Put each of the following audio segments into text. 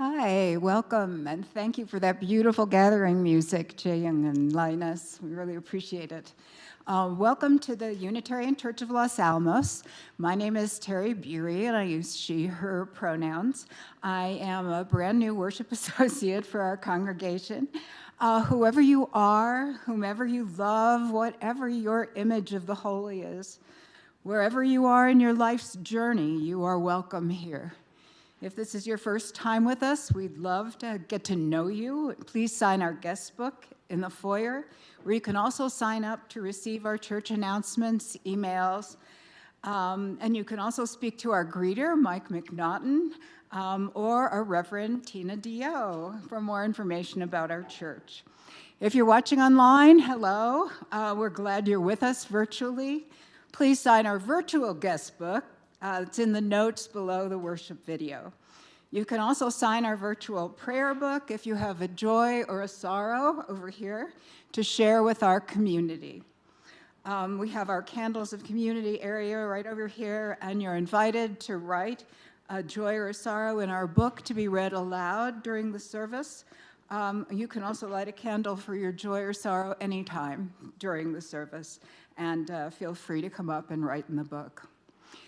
Hi, welcome, and thank you for that beautiful gathering music, Jayung and Linus. We really appreciate it. Welcome to the Unitarian Church of Los Alamos. My name is Terry Bury, and I use she, her pronouns. I am a brand new worship associate for our congregation. Whoever you are, whomever you love, whatever your image of the holy is, wherever you are in your life's journey, you are welcome here. If this is your first time with us, we'd love to get to know you. Please sign our guest book in the foyer, where you can also sign up to receive our church announcements, emails, and you can also speak to our greeter, Mike McNaughton, or our Reverend Tina Dio for more information about our church. If you're watching online, hello. We're glad you're with us virtually. Please sign our virtual guest book. It's in the notes below the worship video. You can also sign our virtual prayer book if you have a joy or a sorrow over here to share with our community. We have our Candles of Community area right over here, and you're invited to write a joy or a sorrow in our book to be read aloud during the service. You can also light a candle for your joy or sorrow anytime during the service, and feel free to come up and write in the book.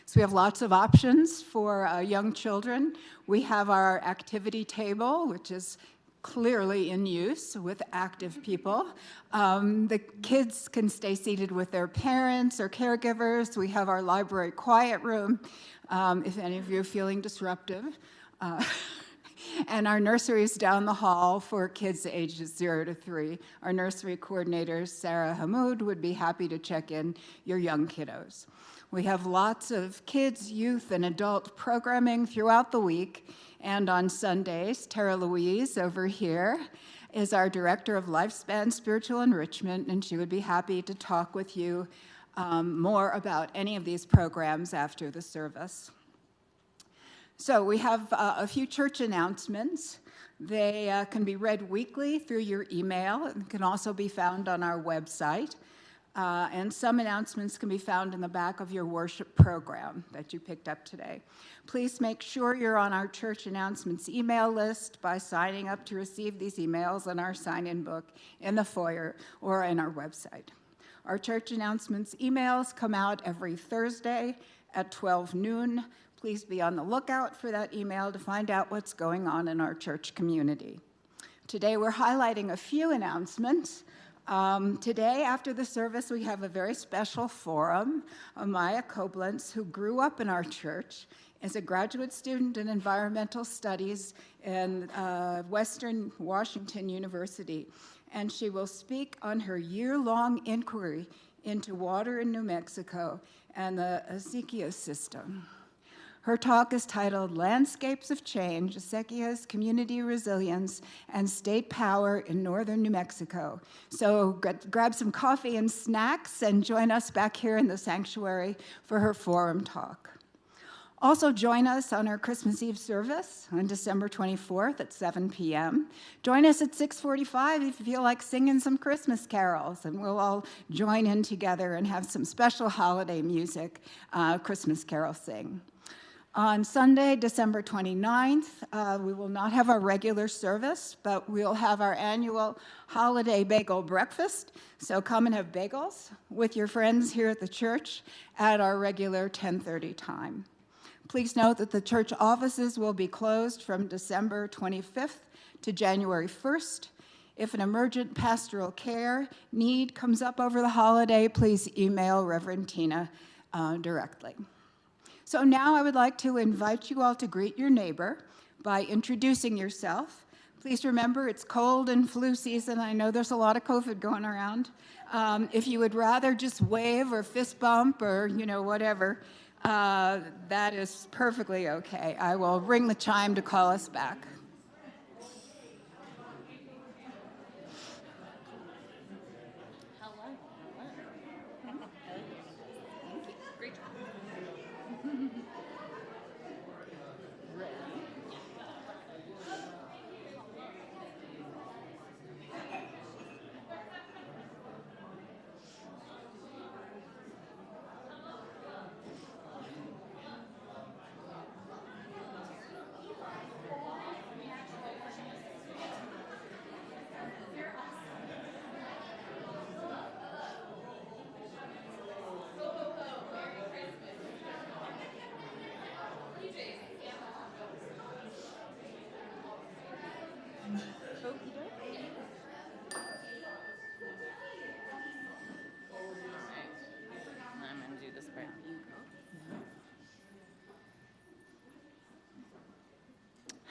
So we have lots of options for young children. We have our activity table, which is clearly in use with active people. The kids can stay seated with their parents or caregivers. We have our library quiet room, if any of you are feeling disruptive. And our nursery is down the hall for kids ages 0 to 3. Our nursery coordinator, Sarah Hamoud, would be happy to check in your young kiddos. We have lots of kids, youth, and adult programming throughout the week. And on Sundays, Tara Louise over here is our Director of Lifespan Spiritual Enrichment, and she would be happy to talk with you more about any of these programs after the service. So we have a few church announcements. They can be read weekly through your email and can also be found on our website. And some announcements can be found in the back of your worship program that you picked up today. Please make sure you're on our church announcements email list by signing up to receive these emails in our sign-in book in the foyer or in our website. Our church announcements emails come out every Thursday at 12 noon. Please be on the lookout for that email to find out what's going on in our church community. Today we're highlighting a few announcements. Today, after the service, we have a very special forum. Amaya Koblenz, who grew up in our church, is a graduate student in environmental studies in Western Washington University, and she will speak on her year-long inquiry into water in New Mexico and the Acequia system. Her talk is titled Landscapes of Change, Acequia's Community Resilience and State Power in Northern New Mexico. So grab some coffee and snacks and join us back here in the sanctuary for her forum talk. Also join us on our Christmas Eve service on December 24th at 7 p.m. Join us at 6:45 if you feel like singing some Christmas carols, and we'll all join in together and have some special holiday music, Christmas carol sing. On Sunday, December 29th, we will not have our regular service, but we'll have our annual holiday bagel breakfast. So come and have bagels with your friends here at the church at our regular 10:30 time. Please note that the church offices will be closed from December 25th to January 1st. If an emergent pastoral care need comes up over the holiday, please email Reverend Tina directly. So now I would like to invite you all to greet your neighbor by introducing yourself. Please remember it's cold and flu season. I know there's a lot of COVID going around. If you would rather just wave or fist bump or whatever, that is perfectly okay. I will ring the chime to call us back.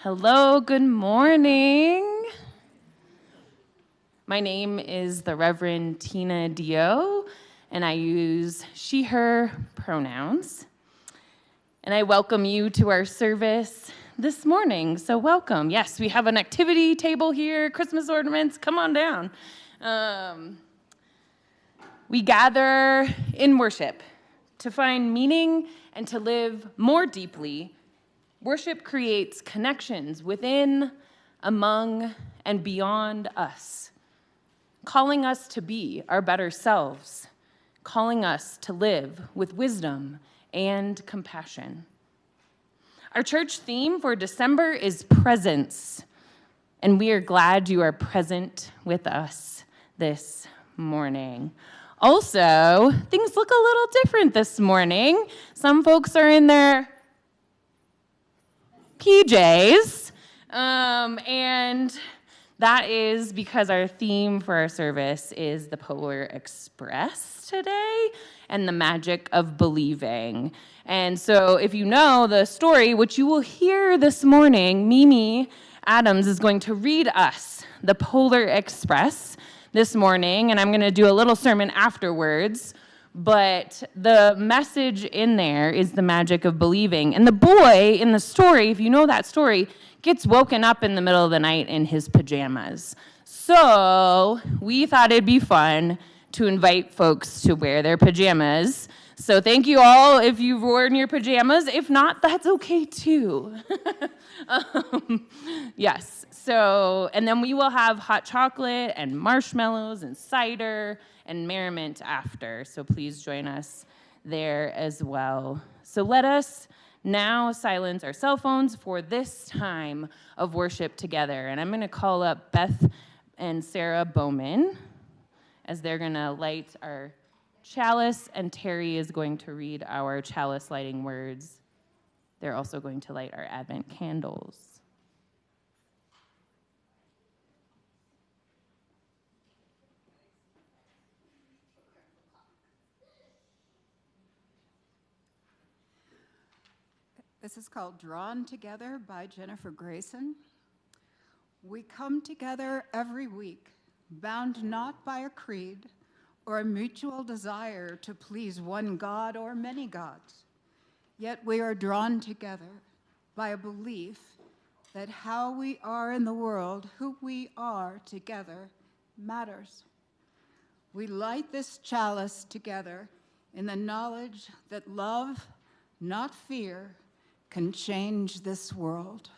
Hello, good morning. My name is the Reverend Tina Dio, and I use she, her pronouns. And I welcome you to our service this morning. So welcome. Yes, we have an activity table here, Christmas ornaments, come on down. We gather in worship to find meaning and to live more deeply. Worship creates connections within, among, and beyond us, calling us to be our better selves, calling us to live with wisdom and compassion. Our church theme for December is presence, and we are glad you are present with us this morning. Also, things look a little different this morning. Some folks are in their PJs, and that is because our theme for our service is the Polar Express today and the magic of believing. And so if you know the story, which you will hear this morning, Mimi Adams is going to read us the Polar Express this morning, and I'm going to do a little sermon afterwards. But the message in there is the magic of believing. And the boy in the story, if you know that story, gets woken up in the middle of the night in his pajamas. So we thought it'd be fun to invite folks to wear their pajamas. So thank you all if you've worn your pajamas. If not, that's okay too. Yes, so, and then we will have hot chocolate and marshmallows and cider and merriment after. So please join us there as well. So let us now silence our cell phones for this time of worship together. And I'm going to call up Beth and Sarah Bowman as they're going to light our chalice, and Terry is going to read our chalice lighting words. They're also going to light our Advent candles. This is called Drawn Together by Jennifer Grayson. We come together every week, bound not by a creed or a mutual desire to please one God or many gods. Yet we are drawn together by a belief that how we are in the world, who we are together, matters. We light this chalice together in the knowledge that love, not fear, can change this world.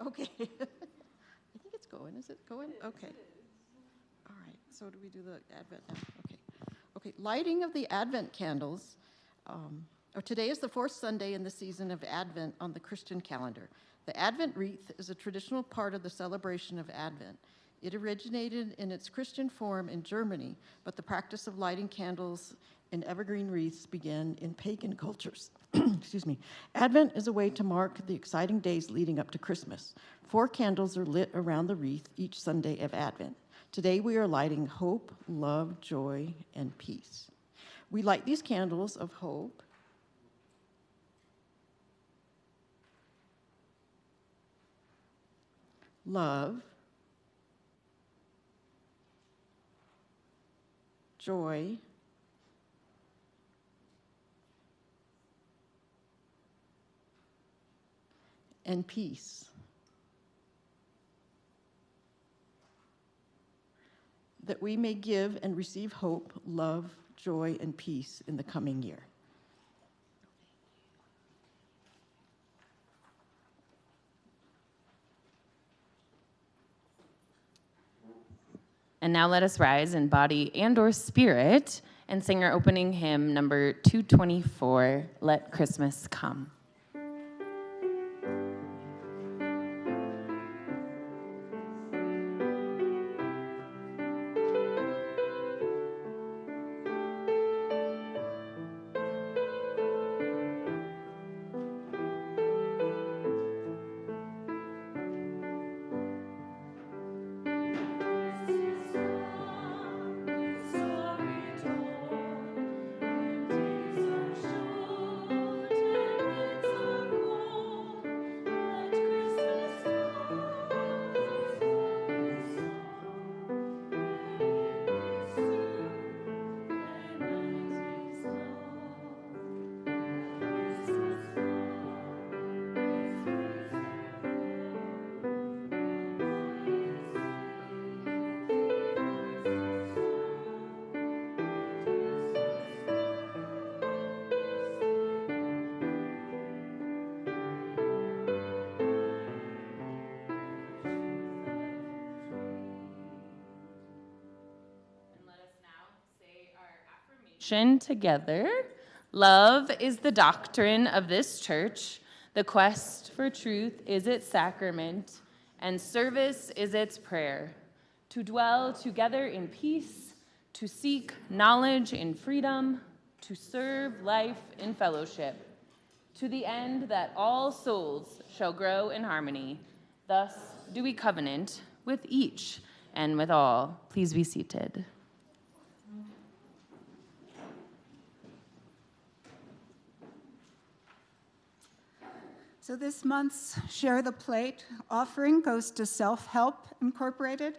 Okay. I think it's going. Is it going? Okay. All right. So do we do the Advent now? Okay. Okay. Lighting of the Advent candles. Today is the fourth Sunday in the season of Advent on the Christian calendar. The Advent wreath is a traditional part of the celebration of Advent. It originated in its Christian form in Germany, but the practice of lighting candles and evergreen wreaths began in pagan cultures. Excuse me. Advent is a way to mark the exciting days leading up to Christmas. 4 candles are lit around the wreath each Sunday of Advent. Today we are lighting hope, love, joy, and peace. We light these candles of hope, love, joy, and peace. That we may give and receive hope, love, joy, and peace in the coming year. And now let us rise in body and or spirit and sing our opening hymn, number 224, Let Christmas Come. Together. Love is the doctrine of this church. The quest for truth is its sacrament, and service is its prayer. To dwell together in peace, to seek knowledge in freedom, to serve life in fellowship, to the end that all souls shall grow in harmony. Thus do we covenant with each and with all. Please be seated. So this month's Share the Plate offering goes to Self-Help Incorporated.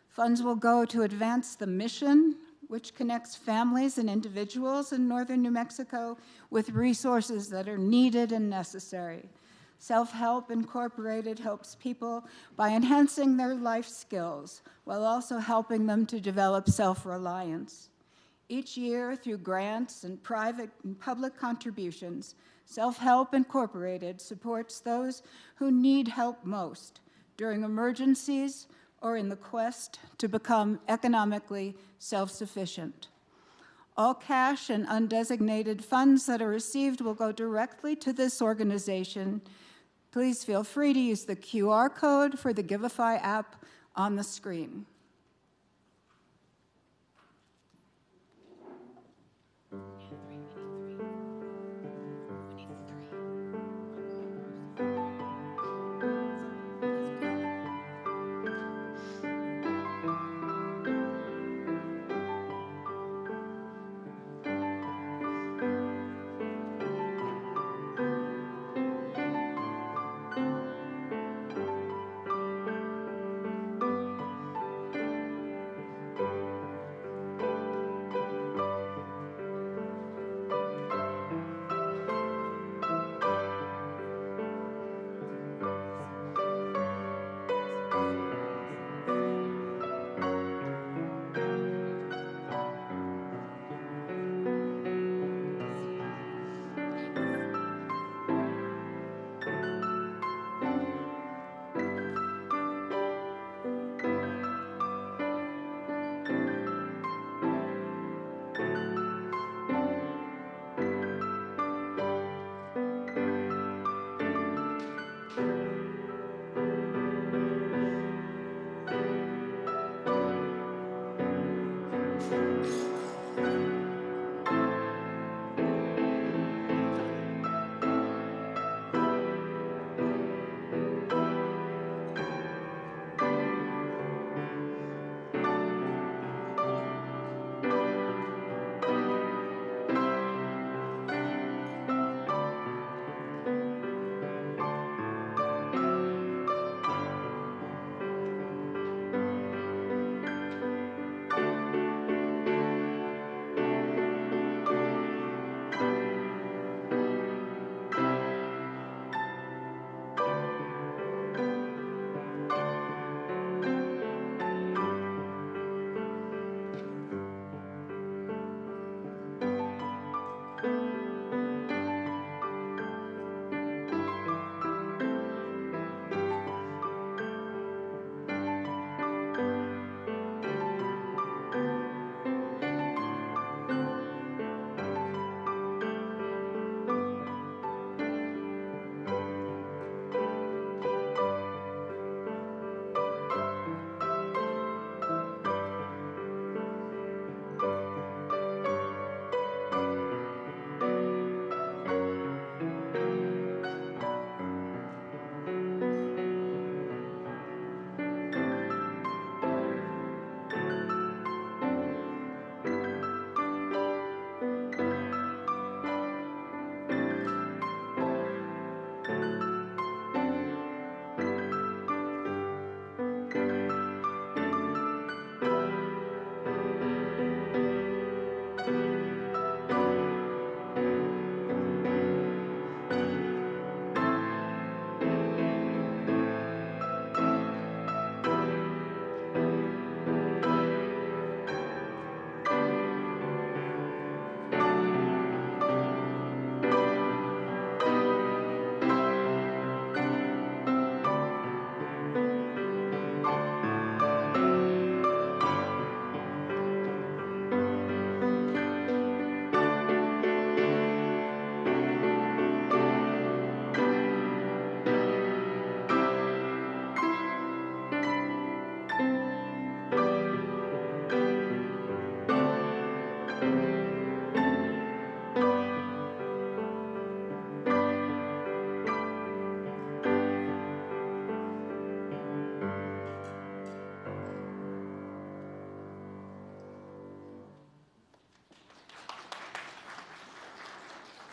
Funds will go to advance the mission, which connects families and individuals in northern New Mexico with resources that are needed and necessary. Self-Help Incorporated helps people by enhancing their life skills while also helping them to develop self-reliance. Each year, through grants and private and public contributions, Self-Help Incorporated supports those who need help most during emergencies or in the quest to become economically self-sufficient. All cash and undesignated funds that are received will go directly to this organization. Please feel free to use the QR code for the Giveify app on the screen.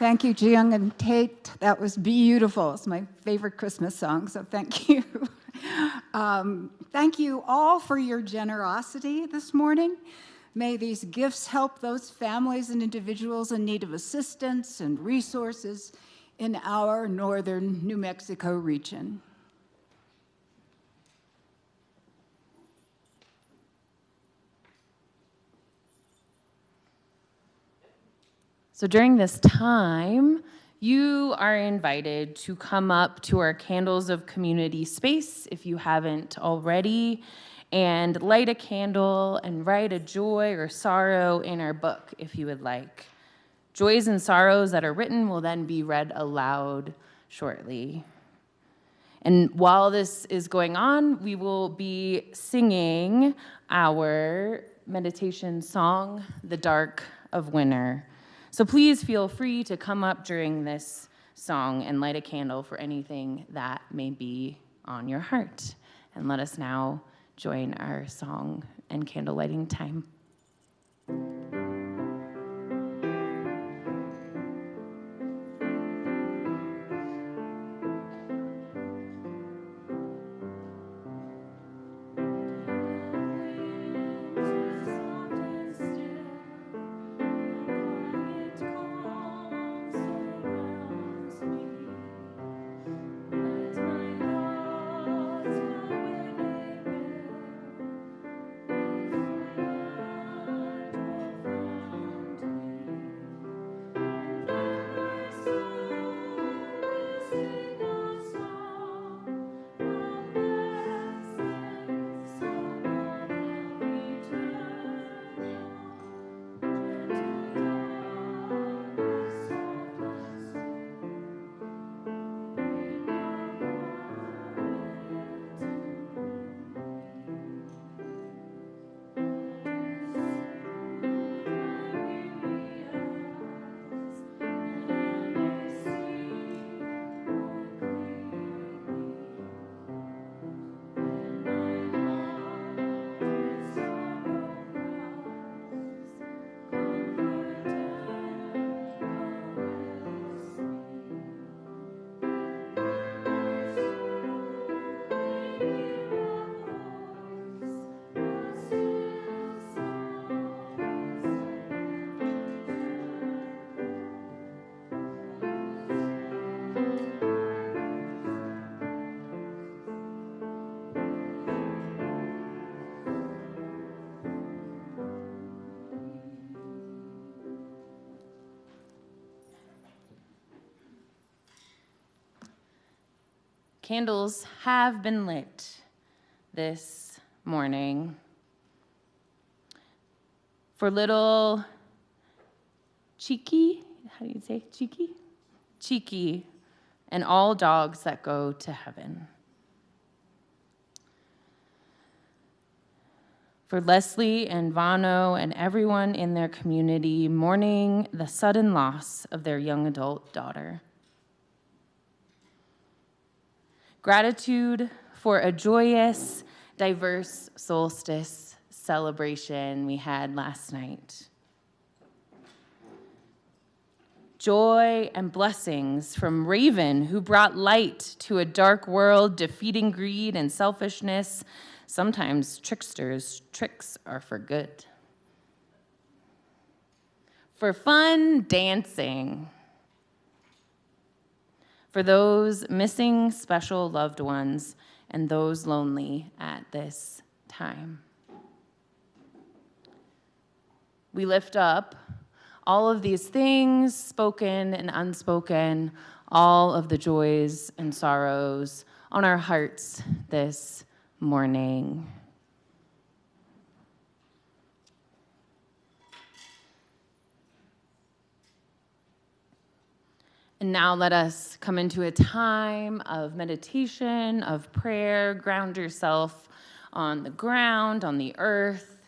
Thank you, Jiyoung and Tate. That was beautiful. It's my favorite Christmas song, so thank you. Thank you all for your generosity this morning. May these gifts help those families and individuals in need of assistance and resources in our northern New Mexico region. So during this time, you are invited to come up to our Candles of Community space if you haven't already, and light a candle and write a joy or sorrow in our book if you would like. Joys and sorrows that are written will then be read aloud shortly. And while this is going on, we will be singing our meditation song, The Dark of Winter. So please feel free to come up during this song and light a candle for anything that may be on your heart. And let us now join our song and candle lighting time. Candles have been lit this morning for little Cheeky, how do you say Cheeky? Cheeky, and all dogs that go to heaven. For Leslie and Vano and everyone in their community mourning the sudden loss of their young adult daughter. Gratitude for a joyous, diverse solstice celebration we had last night. Joy and blessings from Raven, who brought light to a dark world, defeating greed and selfishness. Sometimes tricksters' tricks are for good. For fun dancing. For those missing special loved ones and those lonely at this time. We lift up all of these things, spoken and unspoken, all of the joys and sorrows on our hearts this morning. And now let us come into a time of meditation, of prayer. Ground yourself on the ground, on the earth,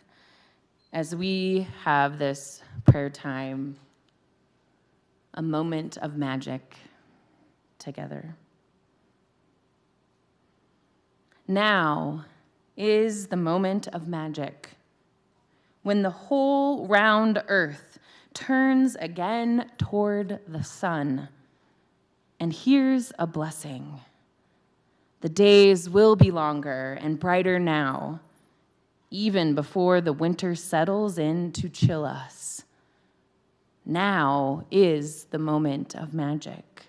as we have this prayer time, a moment of magic together. Now is the moment of magic, when the whole round earth turns again toward the sun. And here's a blessing. The days will be longer and brighter now, even before the winter settles in to chill us. Now is the moment of magic.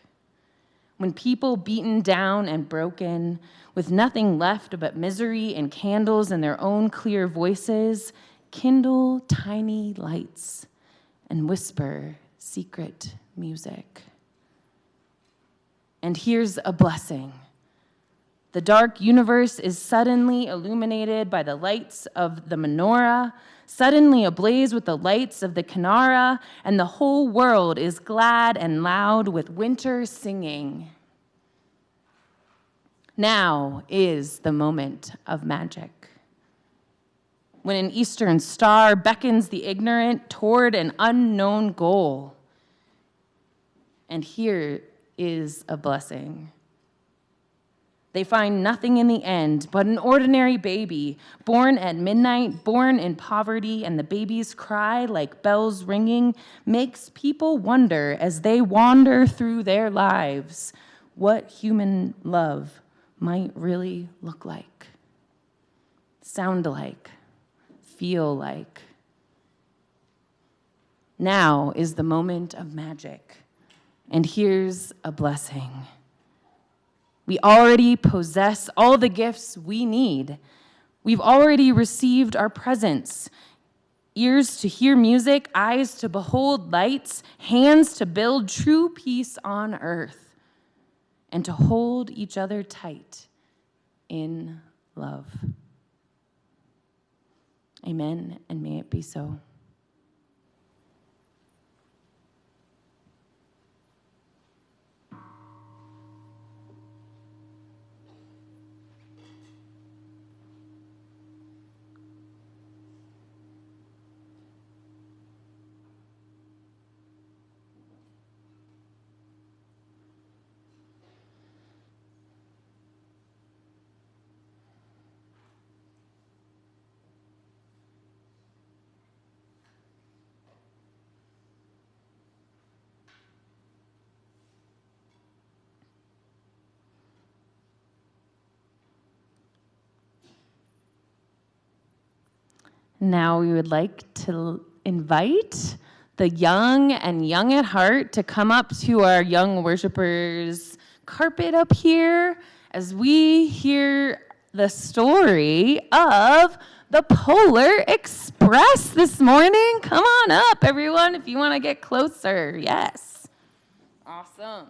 When people beaten down and broken, with nothing left but misery and candles and their own clear voices, kindle tiny lights and whisper secret music. And here's a blessing. The dark universe is suddenly illuminated by the lights of the menorah, suddenly ablaze with the lights of the Kinara, and the whole world is glad and loud with winter singing. Now is the moment of magic. When an eastern star beckons the ignorant toward an unknown goal. And here is a blessing. They find nothing in the end but an ordinary baby, born at midnight, born in poverty, and the baby's cry, like bells ringing, makes people wonder as they wander through their lives what human love might really look like, sound like, feel like. Now is the moment of magic, and here's a blessing. We already possess all the gifts we need. We've already received our presents. Ears to hear music, eyes to behold lights, hands to build true peace on earth, and to hold each other tight in love. Amen, and may it be so. Now we would like to invite the young and young at heart to come up to our young worshipers carpet up here as we hear the story of the Polar Express this morning. Come on up, everyone, if you want to get closer. Yes. Awesome.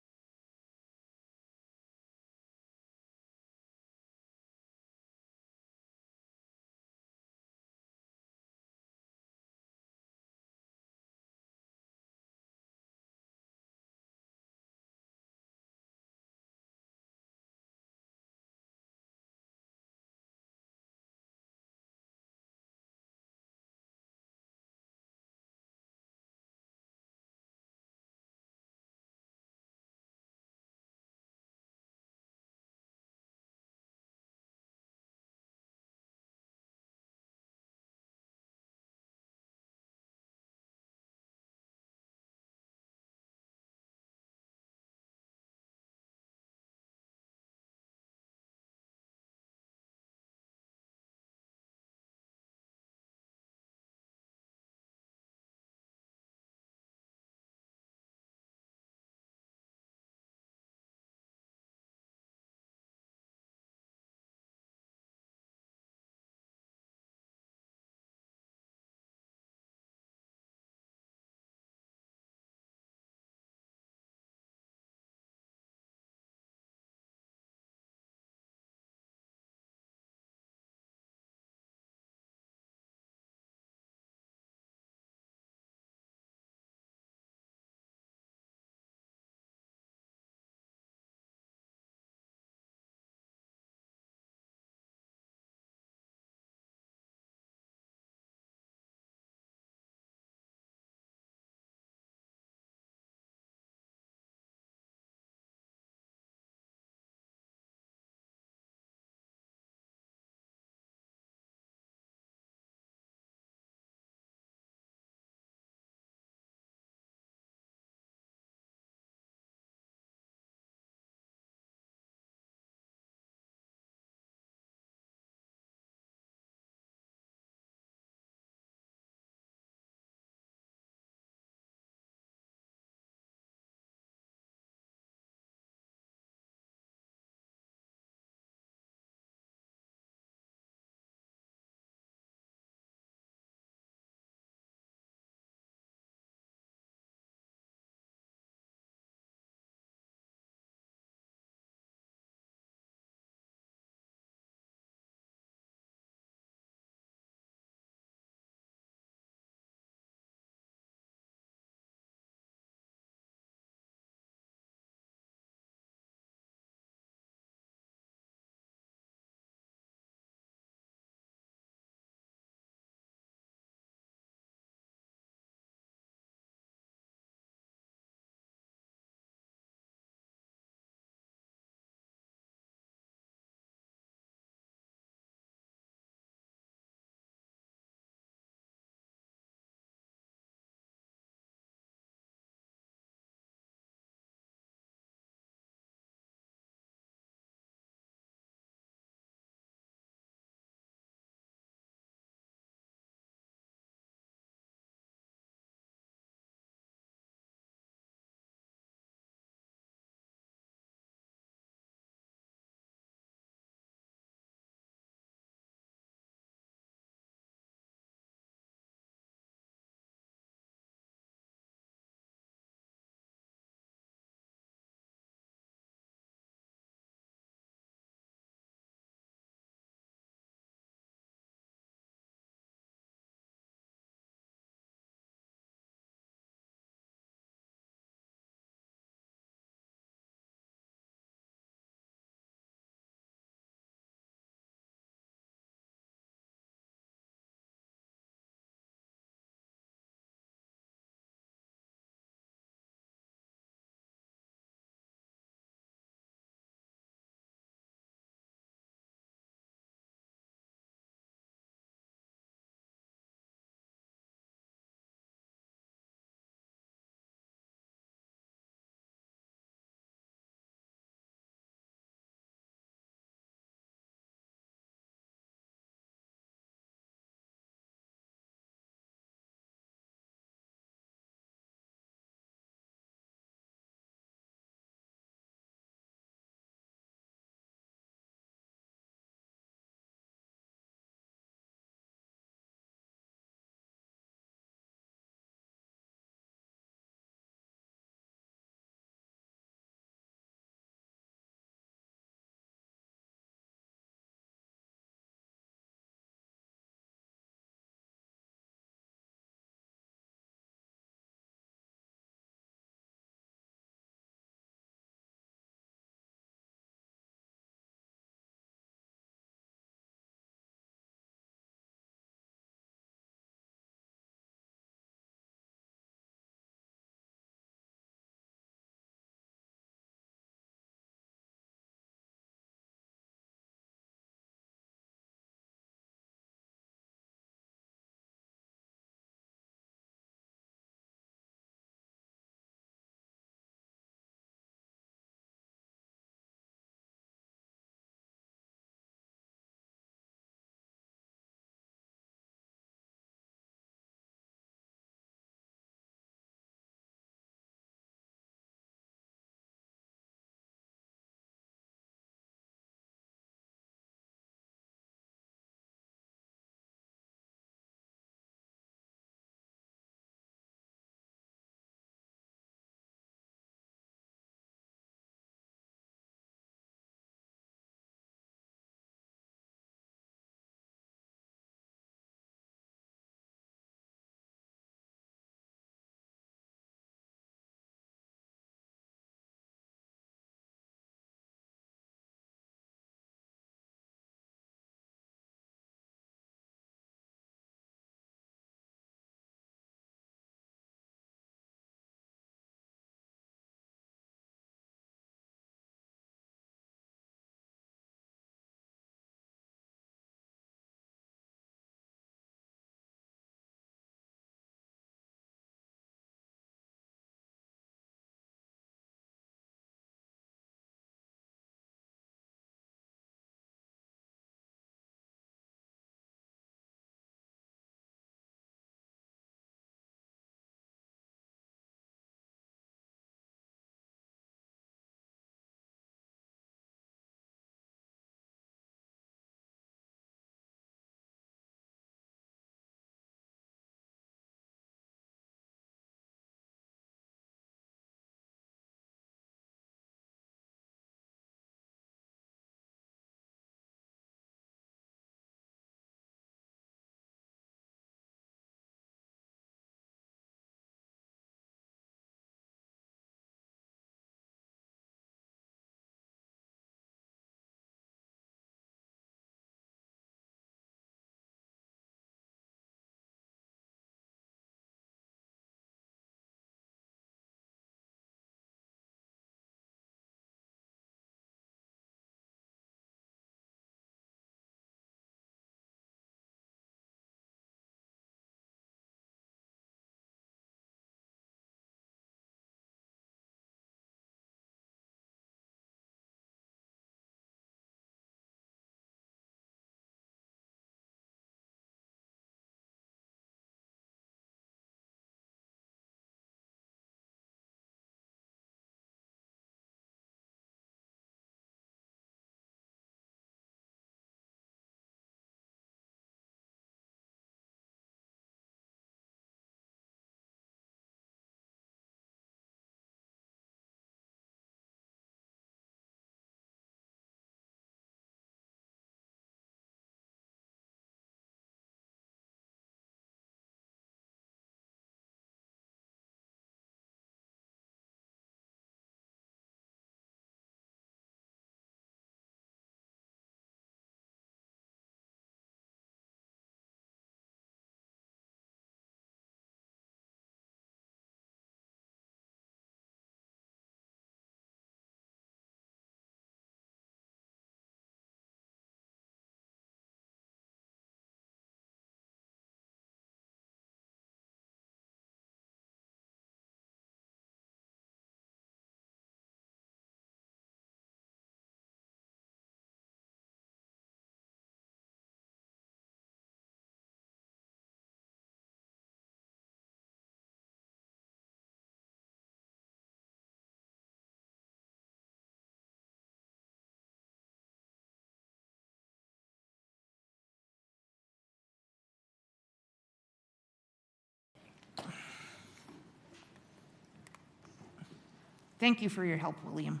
Thank you for your help, William.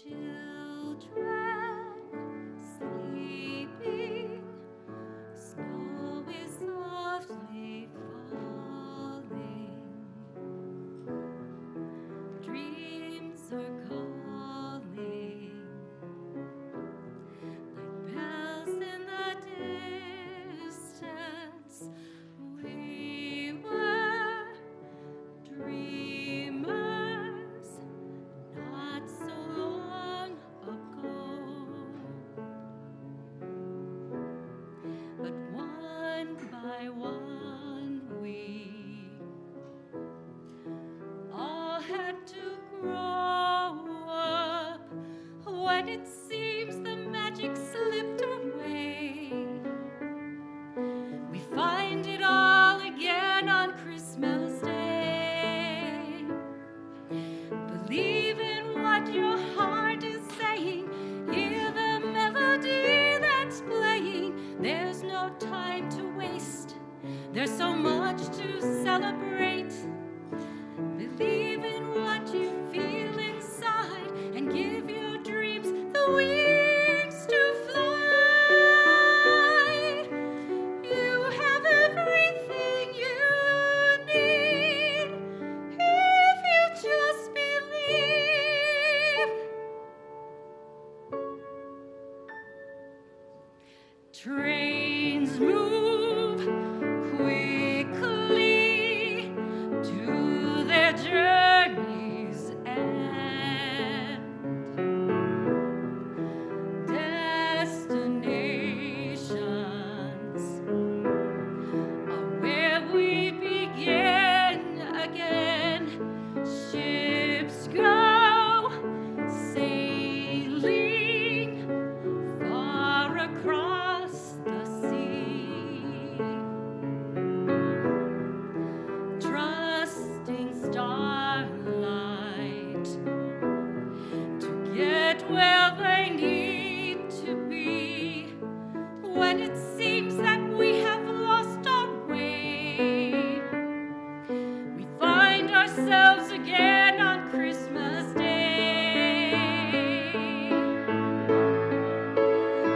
Children sleeping, snow is softly falling. Dreams are calling, like bells in the distance. We were dreamers not so long ago, but one by one we all had to grow up. When it seems the magic slipped away, we find it all again on Christmas Day. Believe in what your heart is saying. Hear the melody that's playing. There's no time to waste. There's so much to celebrate. Believe in what you feel inside and give your dreams the wings to fly. You have everything you need if you just believe. Trains move quickly to their journey's end. Destinations are where we begin again. Ships go sailing far across the sea, trusting starlight to get where they need to be. When it seems that we have lost our way, we find ourselves again on Christmas Day.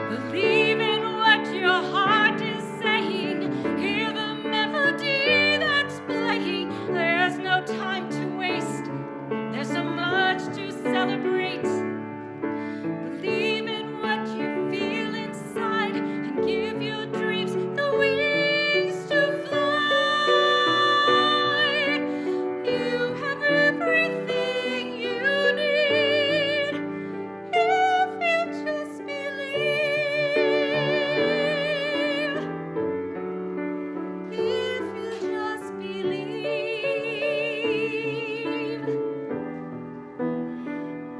Believe in what your heart is saying. Hear the melody that's playing. There's no time to waste. There's so much to celebrate. Believe in what you feel inside and give your dreams the wings to fly. You have everything you need if you just believe. If you just believe.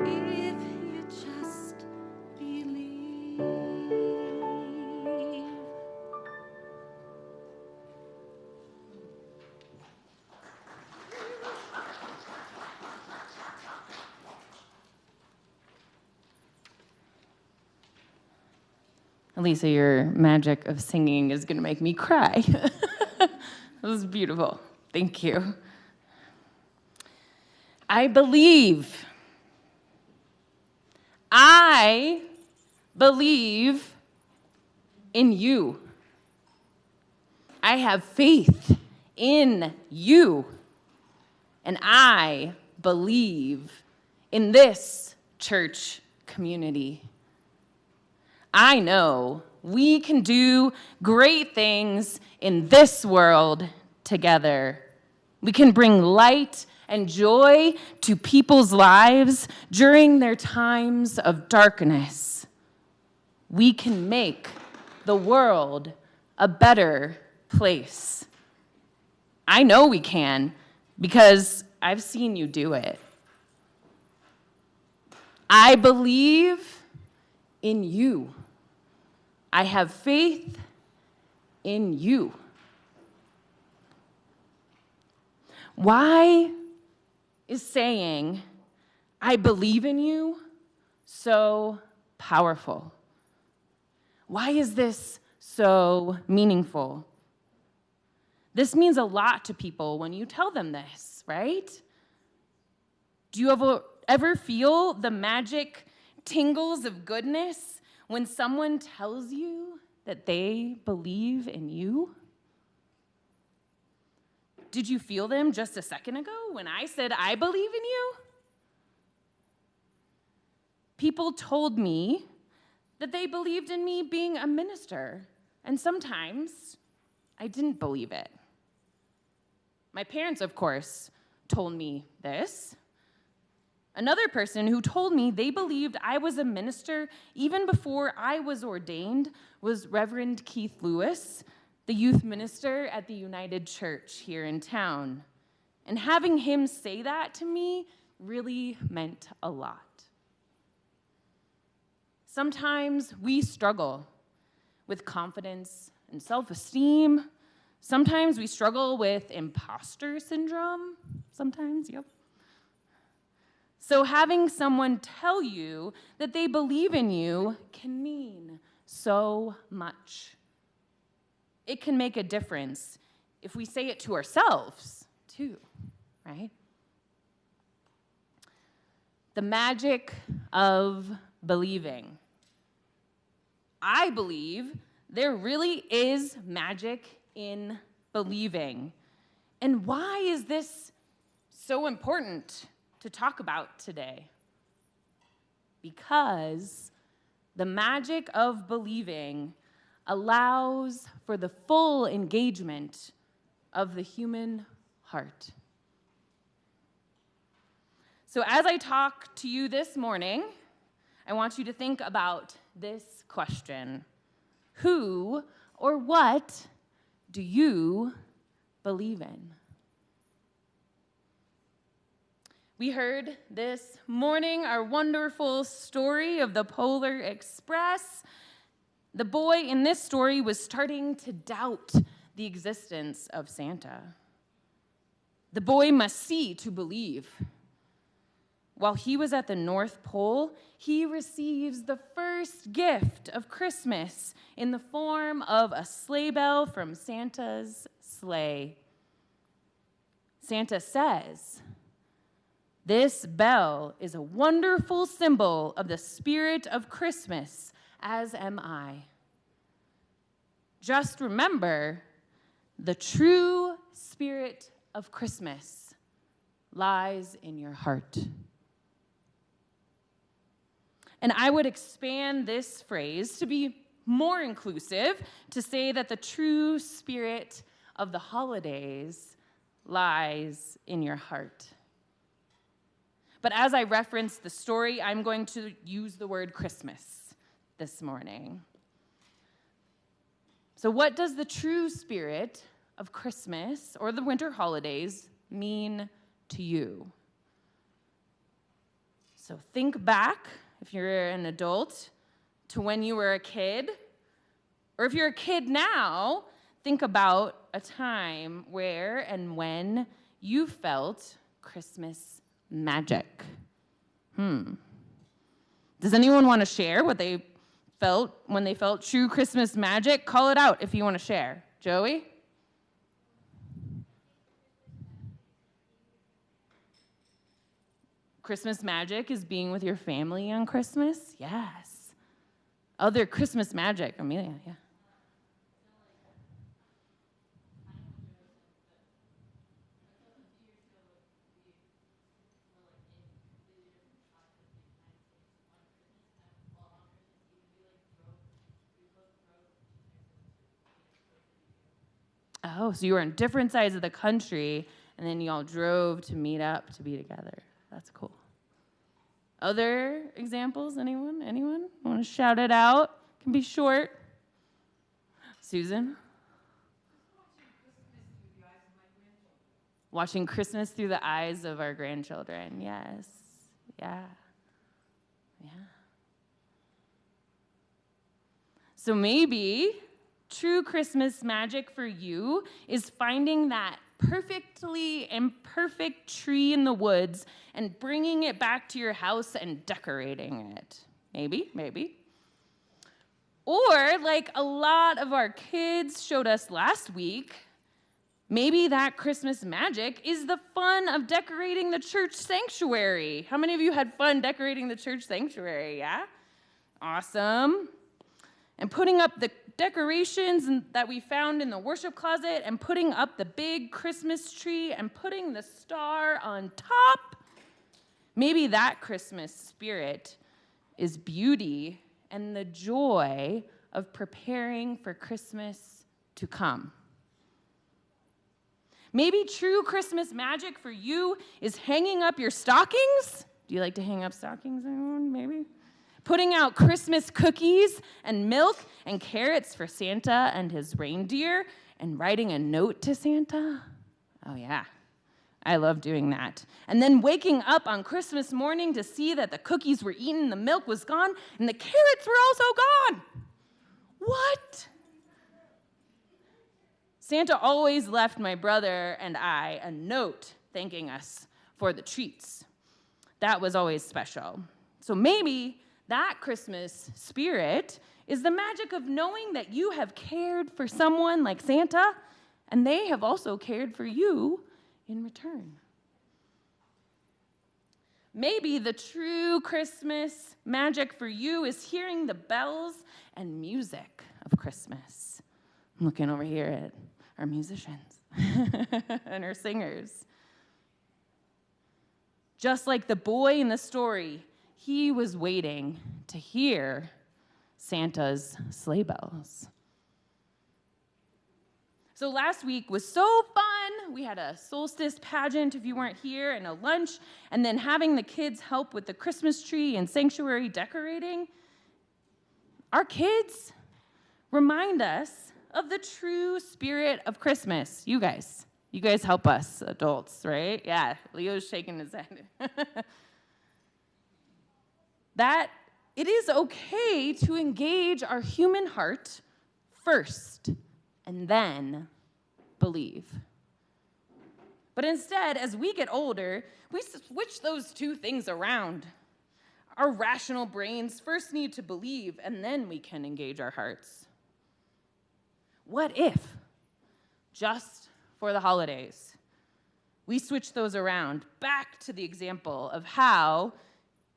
If you just believe. Elisa, your magic of singing is going to make me cry. That was beautiful. Thank you. I believe. I believe in you. I have faith in you. And I believe in this church community. I know we can do great things in this world together. We can bring light and joy to people's lives during their times of darkness. We can make the world a better place. I know we can because I've seen you do it. I believe in you. I have faith in you. Why is saying, I believe in you, so powerful? Why is this so meaningful? This means a lot to people when you tell them this, right? Do you ever feel the magic tingles of goodness when someone tells you that they believe in you? Did you feel them just a second ago when I said, I believe in you? People told me that they believed in me being a minister, and sometimes I didn't believe it. My parents, of course, told me this. Another person who told me they believed I was a minister even before I was ordained was Reverend Keith Lewis, the youth minister at the United Church here in town. And having him say that to me really meant a lot. Sometimes we struggle with confidence and self-esteem. Sometimes we struggle with imposter syndrome. Sometimes, yep. So having someone tell you that they believe in you can mean so much. It can make a difference if we say it to ourselves, too, right? The magic of believing. I believe there really is magic in believing. And why is this so important to talk about today? Because the magic of believing allows for the full engagement of the human heart. So as I talk to you this morning, I want you to think about this question. Who or what do you believe in? We heard this morning our wonderful story of the Polar Express. The boy in this story was starting to doubt the existence of Santa. The boy must see to believe. While he was at the North Pole, he receives the first gift of Christmas in the form of a sleigh bell from Santa's sleigh. Santa says, "This bell is a wonderful symbol of the spirit of Christmas, as am I. Just remember, the true spirit of Christmas lies in your heart." And I would expand this phrase to be more inclusive, to say that the true spirit of the holidays lies in your heart. But as I reference the story, I'm going to use the word Christmas this morning. So what does the true spirit of Christmas or the winter holidays mean to you? So think back, if you're an adult, to when you were a kid. Or if you're a kid now, think about a time where and when you felt Christmas magic. Does anyone want to share what they felt when they felt true Christmas magic? Call it out if you want to share. Joey? Christmas magic is being with your family on Christmas? Yes. Other Christmas magic, Amelia, yeah. Oh, so you were on different sides of the country, and then you all drove to meet up to be together. That's cool. Other examples? Anyone? Anyone? Want to shout it out? Can be short. Susan? Watching Christmas through the eyes of our grandchildren. Yes. Yeah. Yeah. So maybe true Christmas magic for you is finding that perfectly imperfect tree in the woods and bringing it back to your house and decorating it. Maybe. Or, like a lot of our kids showed us last week, maybe that Christmas magic is the fun of decorating the church sanctuary. How many of you had fun decorating the church sanctuary? Yeah? Awesome. And putting up the decorations that we found in the worship closet and putting up the big Christmas tree and putting the star on top. Maybe that Christmas spirit is beauty and the joy of preparing for Christmas to come. Maybe true Christmas magic for you is hanging up your stockings. Do you like to hang up stockings, anyone? Maybe. Putting out Christmas cookies and milk and carrots for Santa and his reindeer and writing a note to Santa. Oh, yeah. I love doing that. And then waking up on Christmas morning to see that the cookies were eaten, the milk was gone, and the carrots were also gone. What? Santa always left my brother and I a note thanking us for the treats. That was always special. So maybe that Christmas spirit is the magic of knowing that you have cared for someone like Santa, and they have also cared for you in return. Maybe the true Christmas magic for you is hearing the bells and music of Christmas. I'm looking over here at our musicians and our singers. Just like the boy in the story, he was waiting to hear Santa's sleigh bells. So last week was so fun. We had a solstice pageant, if you weren't here, and a lunch, and then having the kids help with the Christmas tree and sanctuary decorating. Our kids remind us of the true spirit of Christmas. You guys help us, adults, right? Yeah, Leo's shaking his head. That it is okay to engage our human heart first and then believe. But instead, as we get older, we switch those two things around. Our rational brains first need to believe, and then we can engage our hearts. What if, just for the holidays, we switch those around back to the example of how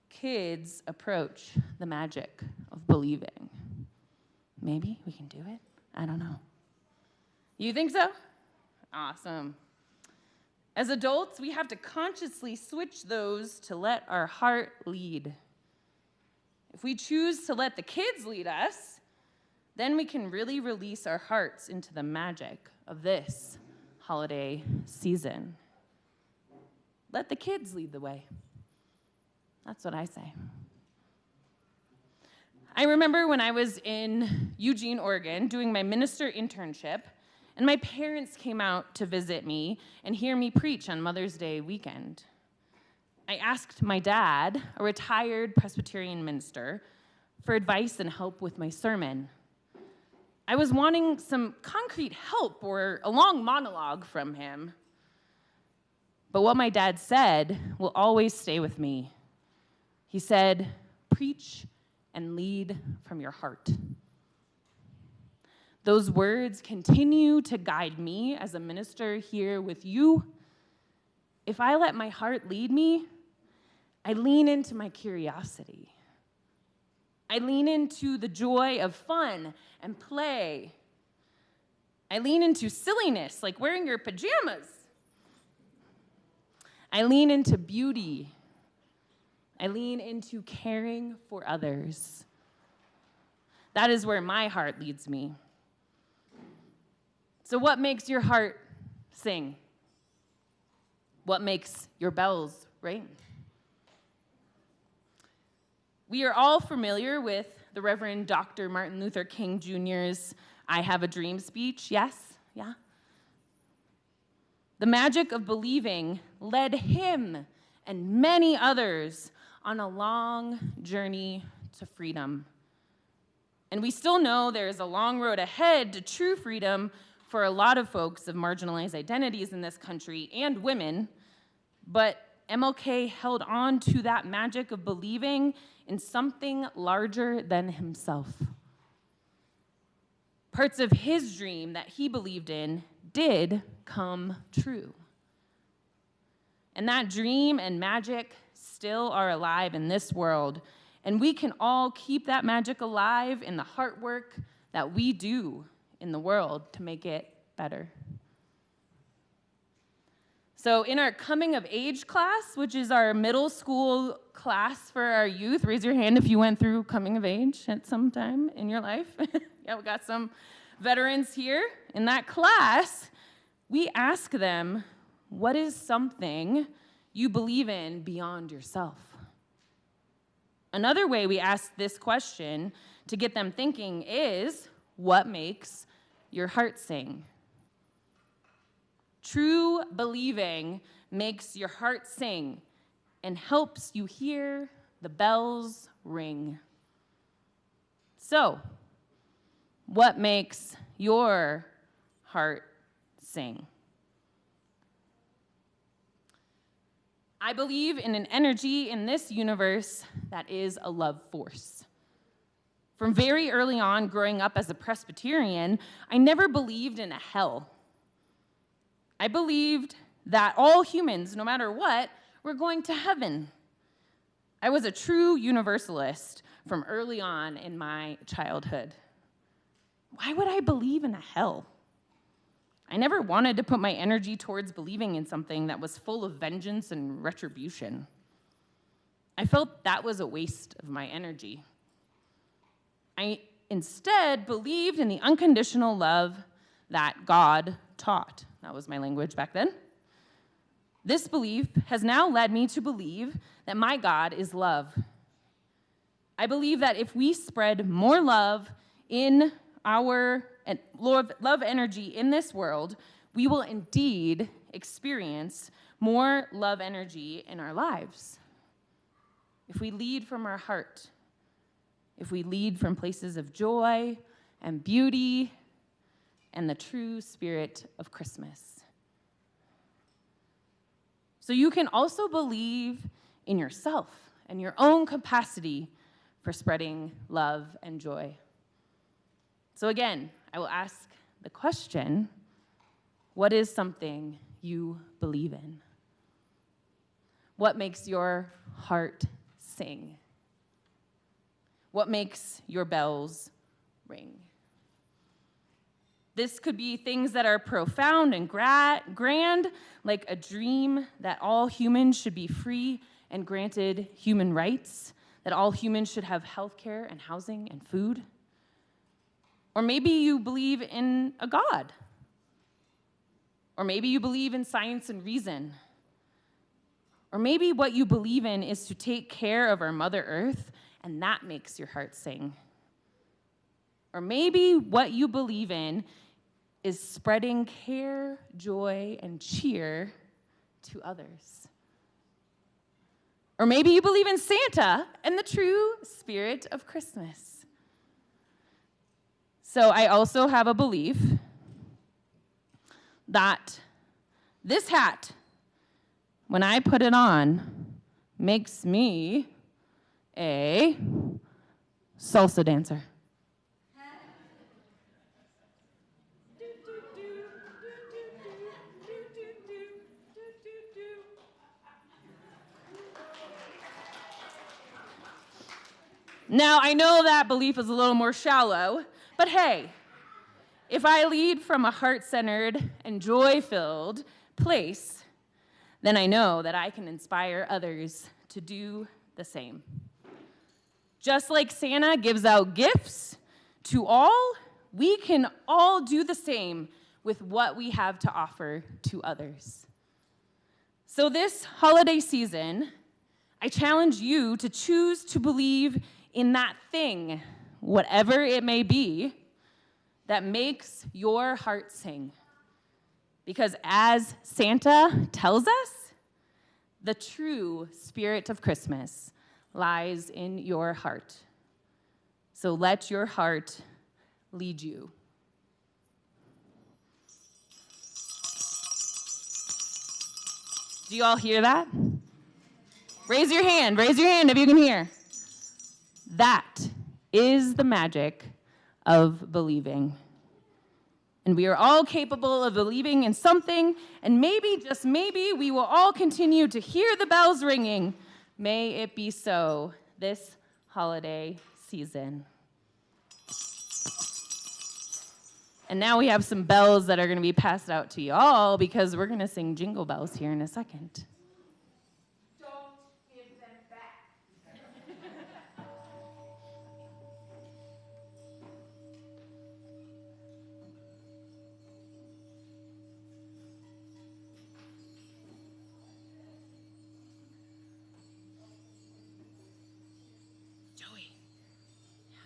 kids approach the magic of believing? Maybe we can do it? I don't know. You think so? Awesome. As adults, we have to consciously switch those to let our heart lead. If we choose to let the kids lead us, then we can really release our hearts into the magic of this holiday season. Let the kids lead the way. That's what I say. I remember when I was in Eugene, Oregon, doing my minister internship, and my parents came out to visit me and hear me preach on Mother's Day weekend. I asked my dad, a retired Presbyterian minister, for advice and help with my sermon. I was wanting some concrete help or a long monologue from him. But what my dad said will always stay with me. He said, "Preach and lead from your heart." Those words continue to guide me as a minister here with you. If I let my heart lead me, I lean into my curiosity. I lean into the joy of fun and play. I lean into silliness, like wearing your pajamas. I lean into beauty. I lean into caring for others. That is where my heart leads me. So what makes your heart sing? What makes your bells ring? We are all familiar with the Reverend Dr. Martin Luther King Jr.'s "I Have a Dream" speech, yes? Yeah? The magic of believing led him and many others on a long journey to freedom. And we still know there's a long road ahead to true freedom for a lot of folks of marginalized identities in this country and women, but MLK held on to that magic of believing in something larger than himself. Parts of his dream that he believed in did come true. And that dream and magic still are alive in this world, and we can all keep that magic alive in the hard work that we do in the world to make it better. So in our coming of age class, which is our middle school class for our youth, raise your hand if you went through coming of age at some time in your life. Yeah, we got some veterans here. In that class, we ask them, what is something you believe in beyond yourself? Another way we ask this question to get them thinking is, what makes your heart sing? True believing makes your heart sing and helps you hear the bells ring. So, what makes your heart sing? I believe in an energy in this universe that is a love force. From very early on, growing up as a Presbyterian, I never believed in a hell. I believed that all humans, no matter what, were going to heaven. I was a true universalist from early on in my childhood. Why would I believe in a hell? I never wanted to put my energy towards believing in something that was full of vengeance and retribution. I felt that was a waste of my energy. I instead believed in the unconditional love that God taught. That was my language back then. This belief has now led me to believe that my God is love. I believe that if we spread more love in our love energy in this world, we will indeed experience more love energy in our lives. If we lead from our heart, if we lead from places of joy and beauty and the true spirit of Christmas. So you can also believe in yourself and your own capacity for spreading love and joy. So again, I will ask the question, what is something you believe in? What makes your heart sing? What makes your bells ring? This could be things that are profound and grand, like a dream that all humans should be free and granted human rights, that all humans should have health care and housing and food. Or maybe you believe in a God. Or maybe you believe in science and reason. Or maybe what you believe in is to take care of our Mother Earth, and that makes your heart sing. Or maybe what you believe in is spreading care, joy, and cheer to others. Or maybe you believe in Santa and the true spirit of Christmas. So I also have a belief that this hat, when I put it on, makes me a salsa dancer. Now, I know that belief is a little more shallow, but hey, if I lead from a heart-centered and joy-filled place, then I know that I can inspire others to do the same. Just like Santa gives out gifts to all, we can all do the same with what we have to offer to others. So this holiday season, I challenge you to choose to believe in that thing, whatever it may be, that makes your heart sing. Because as Santa tells us, the true spirit of Christmas lies in your heart. So let your heart lead you. Do you all hear that? Raise your hand if you can hear. That is the magic of believing. And we are all capable of believing in something, and maybe, just maybe, we will all continue to hear the bells ringing. May it be so this holiday season. And now we have some bells that are going to be passed out to y'all because we're going to sing Jingle Bells here in a second. Don't give them back. Joey. Yeah.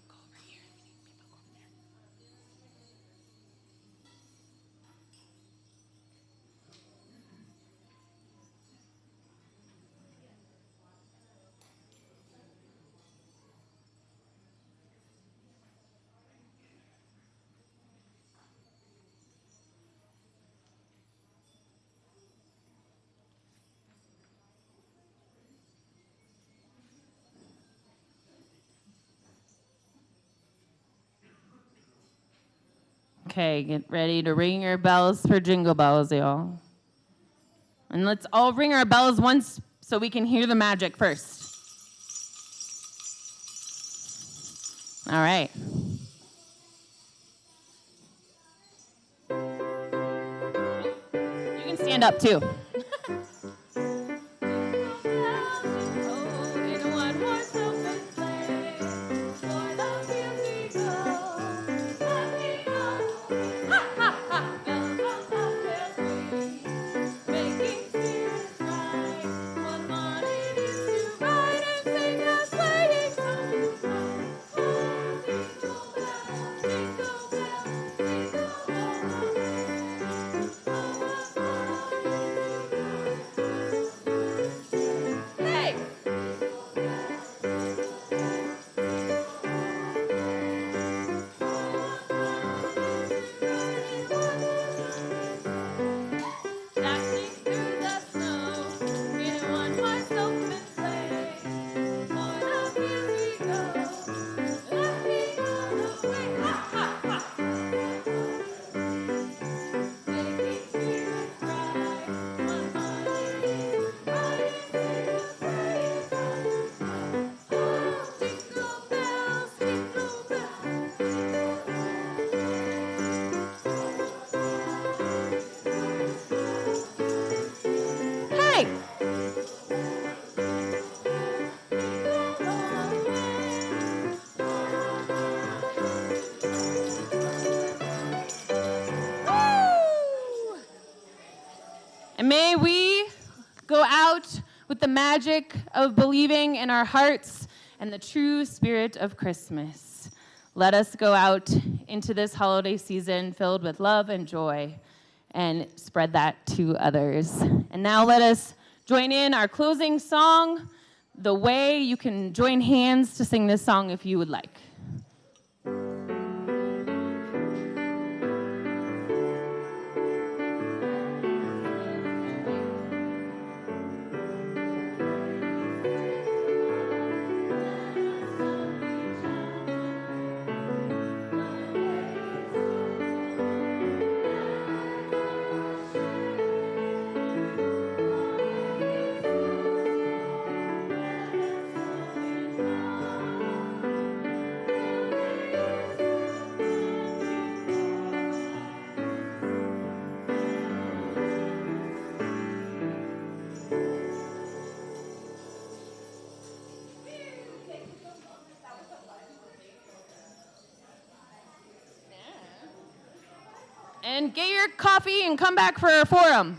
Go over here. We need people over there. Okay, get ready to ring your bells for Jingle Bells, y'all. And let's all ring our bells once so we can hear the magic first. All right. You can stand up too. And may we go out with the magic of believing in our hearts and the true spirit of Christmas. Let us go out into this holiday season filled with love and joy and spread that to others. And now let us join in our closing song, The Way. You can join hands to sing this song if you would like. And get your coffee and come back for a forum.